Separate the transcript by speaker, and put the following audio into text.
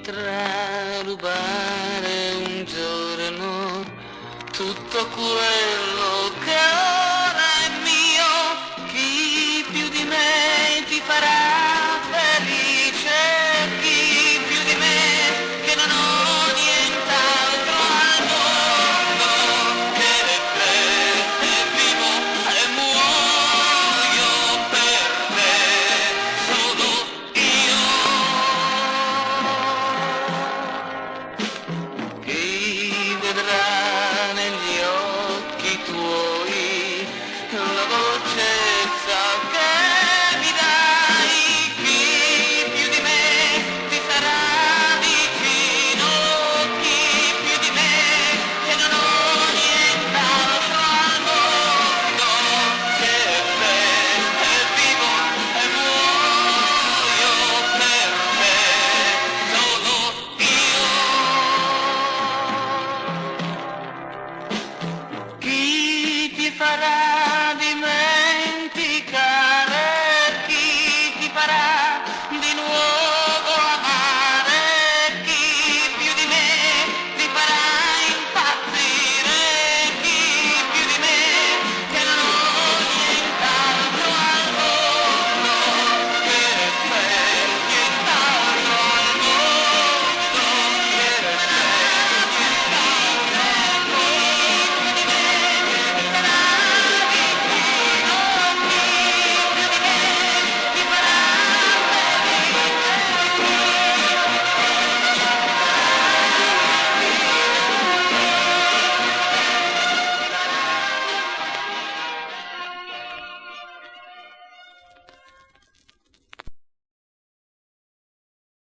Speaker 1: potrà rubare un giorno tutto quello che ora è mio. Chi più di me ti farà felice, chi più di me che non ho nient'altro al mondo, ed è te, e vivo e muoio per te, solo io. Chi vedrà negli occhi tuoi la dolcezza che mi dai, chi più di me ti sarà vicino, chi più di me che non ho nient'altro al mondo, che te è vivo e muoio per te, solo io. Chi ti farà